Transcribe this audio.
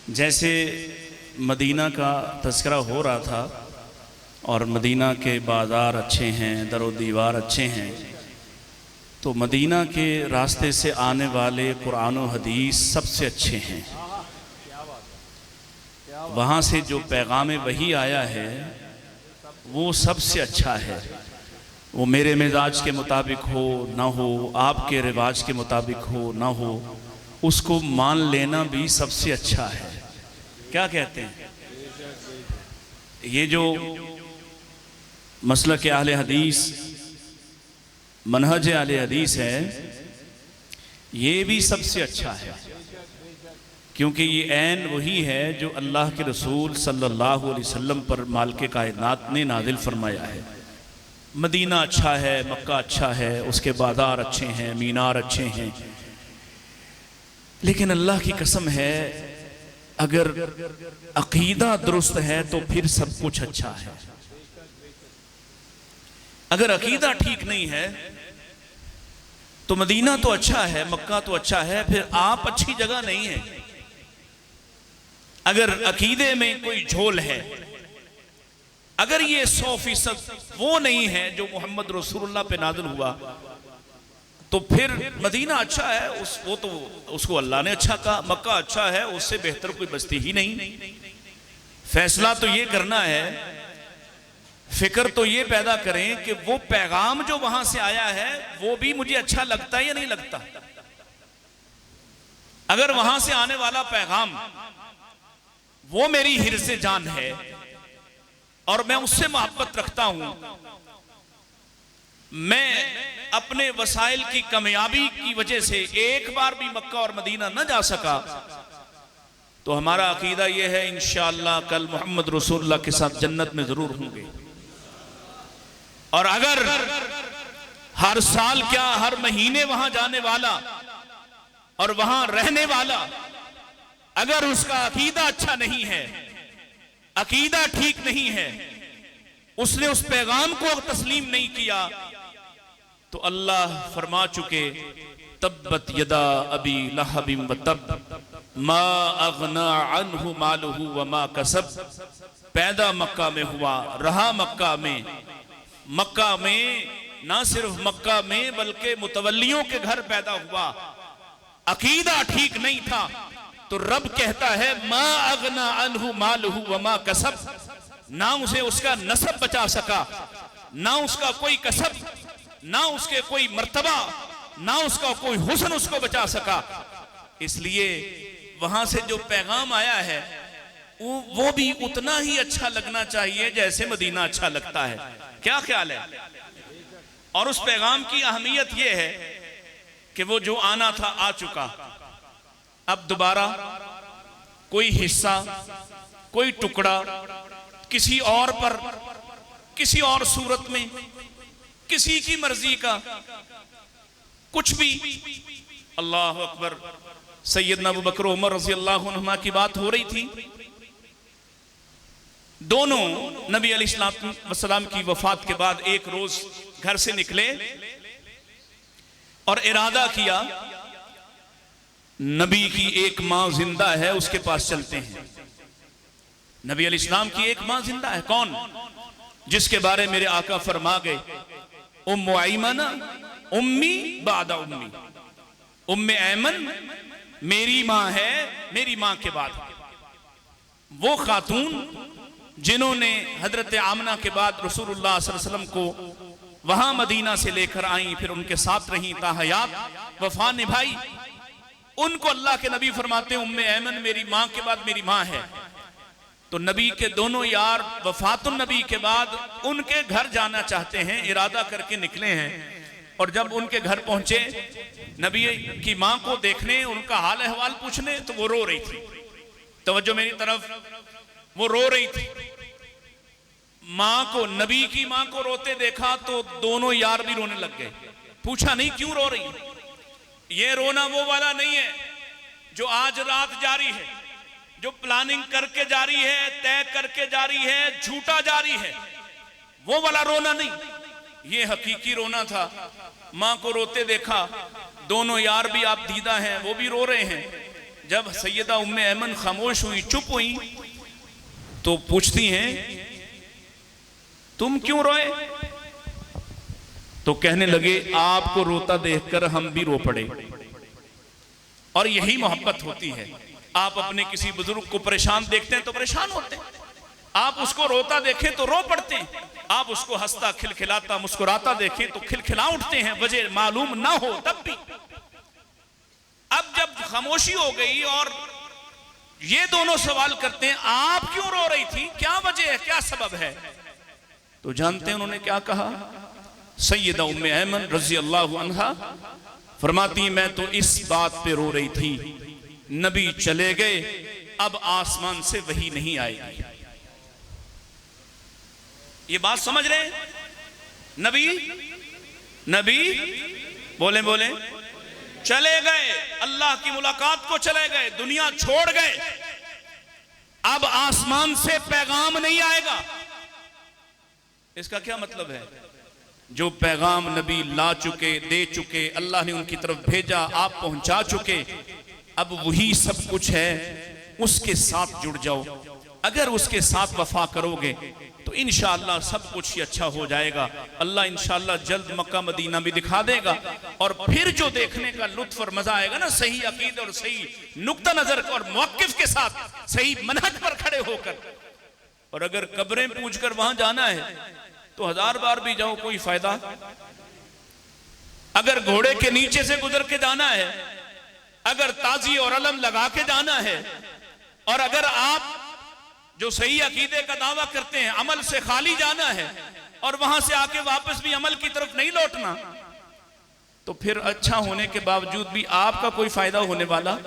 जैसे मदीना का तज़किरा हो रहा था और मदीना के बाज़ार अच्छे हैं, दरो दीवार अच्छे हैं, तो मदीना के रास्ते से आने वाले कुरान और हदीस सबसे अच्छे हैं। वहाँ से जो पैगाम वही आया है वो सबसे अच्छा है। वो मेरे मिजाज के मुताबिक हो ना हो, आपके रिवाज के मुताबिक हो ना हो, उसको मान लेना भी सबसे अच्छा है। क्या कहते हैं? ये जो मसलक अहले हदीस, मनहज अहले हदीस है, ये भी सबसे अच्छा है, क्योंकि ये ऐन वही है जो अल्लाह के रसूल सल्लल्लाहु अलैहि वसल्लम पर मालिक कायनात ने नाजिल फरमाया है। मदीना अच्छा है, मक्का अच्छा है, उसके बाज़ार अच्छे हैं, मीनार अच्छे हैं, लेकिन अल्लाह की कसम है अगर अकीदा दुरुस्त है तो फिर सब कुछ अच्छा है। अगर अकीदा ठीक नहीं है तो मदीना तो अच्छा है, मक्का तो अच्छा है, फिर आप अच्छी जगह नहीं है। अगर अकीदे में कोई झोल है, अगर ये 100% वो नहीं है जो मोहम्मद रसूलुल्लाह पे नाज़िल हुआ, तो फिर मदीना अच्छा है, वो तो उसको अल्लाह ने अच्छा कहा, मक्का अच्छा है, उससे बेहतर कोई बस्ती ही नहीं। फैसला तो ये करना है, फिक्र तो ये पैदा करें कि वो पैगाम जो वहां से आया है वो भी मुझे अच्छा लगता है या नहीं लगता। अगर वहां से आने वाला पैगाम वो मेरी हिर्से जान है और मैं उससे मोहब्बत रखता हूं, मैं अपने वसाइल की कामयाबी की वजह से एक बार भी मक्का और मदीना न जा सका, तो हमारा अकीदा यह है इंशाअल्लाह कल मोहम्मद रसूलुल्लाह के साथ जन्नत में जरूर होंगे। और अगर हर साल क्या हर महीने वहां जाने वाला और वहां रहने वाला अगर उसका अकीदा अच्छा नहीं है, अकीदा ठीक नहीं है, उसने उस पैगाम को तस्लीम नहीं किया, तो अल्लाह फरमा चुके तब्बत यदा अबी लहबिम व तब मा अगना अन्हु मालुहु व मा कसब। पैदा मक्का में हुआ, रहा मक्का में, मक्का में ना सिर्फ मक्का में बल्कि मुतवल्लियों के घर पैदा हुआ, अकीदा ठीक नहीं था, तो रब कहता है मा अगना अन्हु मालुहु व मा कसब। ना उसे उसका नसब बचा सका, ना उसका कोई कसब, ना उसके कोई मर्तबा, ना उसका कोई हुस्न उसको बचा सका। इसलिए वहां से जो पैगाम आया है वो भी उतना ही अच्छा लगना चाहिए जैसे मदीना अच्छा लगता है। क्या ख्याल है? और उस पैगाम की अहमियत यह है कि वो जो आना था आ चुका, अब दोबारा कोई हिस्सा, कोई टुकड़ा किसी और पर, किसी और सूरत में, किसी की मर्जी का कुछ भी। अल्लाह अकबर। सैयदना अबू बकर उमर रज़ी अल्लाहु अन्हुमा की बात हो रही थी। दोनों नबी अलैहिस्सलाम की वफात के बाद एक रोज घर से निकले और इरादा किया नबी की एक मां जिंदा है, उसके पास चलते हैं। नबी अलैहिस्सलाम की एक मां जिंदा है, कौन? जिसके बारे मेरे आका फरमा गए उम्मु ऐमन उम्मी बादा उम्मी। उम्मे ऐमन मेरी मां है, मेरी मां के बाद। वो खातून जिन्होंने हजरत आमना के बाद रसूलुल्लाह सल्लल्लाहु अलैहि वसल्लम को वहां मदीना से लेकर आई, फिर उनके साथ रही, ताहयात वफा निभाई, उनको अल्लाह के नबी फरमाते हैं उम्मे ऐमन मेरी मां के बाद मेरी मां है। तो नबी के दोनों यार वफातुन नबी के बाद उनके घर जाना चाहते हैं, इरादा करके निकले हैं। और जब उनके घर पहुंचे नबी की मां को देखने, उनका हाल अहवाल पूछने, तो वो रो रही थी। तवज्जो मेरी तरफ, वो रो रही थी। मां को, नबी की मां को रोते देखा तो दोनों यार भी रोने लग गए। पूछा नहीं क्यों रो रही? ये रोना वो वाला नहीं है जो आज रात जारी है, जो प्लानिंग करके जारी है, तय करके जारी है, झूठा जारी है, वो वाला रोना नहीं। ये हकीकी रोना था। मां को रोते देखा, दोनों यार भी आप दीदा हैं, वो भी रो रहे हैं। जब सैयदा उम्मे ऐमन खामोश हुई, चुप हुई, तो पूछती हैं तुम क्यों रोए? तो कहने लगे आपको रोता देखकर हम भी रो पड़े। और यही मोहब्बत होती है। आप अपने किसी बुजुर्ग को परेशान देखते हैं तो परेशान होते हैं, आप उसको रोता देखें तो रो पड़ते हैं, आप उसको हंसता खिलखिलाता मुस्कुराता देखें तो खिलखिला उठते हैं, वजह मालूम ना हो तब भी। अब जब खामोशी हो गई और ये दोनों सवाल करते हैं आप क्यों रो रही थी, क्या वजह है, क्या सबब है, तो जानते हैं उन्होंने क्या कहा? सैयदा उम्मे ऐमन रज़ी अल्लाहु अन्हा फरमाती मैं तो इस बात पे रो रही थी, नबी चले गए, अब आसमान से वही नहीं आएगी। ये बात समझ रहे हैं? नबी बोले चले गए, अल्लाह की मुलाकात को चले गए, दुनिया छोड़ गए, अब आसमान से पैगाम नहीं आएगा। इसका क्या मतलब है? जो पैगाम नबी ला चुके, दे चुके, अल्लाह ने उनकी तरफ भेजा, आप पहुंचा चुके, अब वही सब कुछ है, उसके साथ जुड़ जाओ। अगर उसके साथ वफा करोगे तो इंशाअल्लाह सब कुछ ही अच्छा हो जाएगा। अल्लाह इंशाअल्लाह जल्द मक्का मदीना भी दिखा देगा, और फिर जो देखने का लुत्फ और मजा आएगा ना, सही अकीदे और सही नुक्ता नजर और मौकिफ के साथ, सही मनहज पर खड़े होकर। और अगर कब्रें पूछकर वहां जाना है तो 1000 बार भी जाओ, कोई फायदा। अगर घोड़े के नीचे से गुजर के जाना है, अगर ताजी और अलम लगा के जाना है, और अगर आप जो सही अकीदे का दावा करते हैं अमल से खाली जाना है, और वहां से आके वापस भी अमल की तरफ नहीं लौटना, तो फिर अच्छा होने के बावजूद भी आपका कोई फायदा होने वाला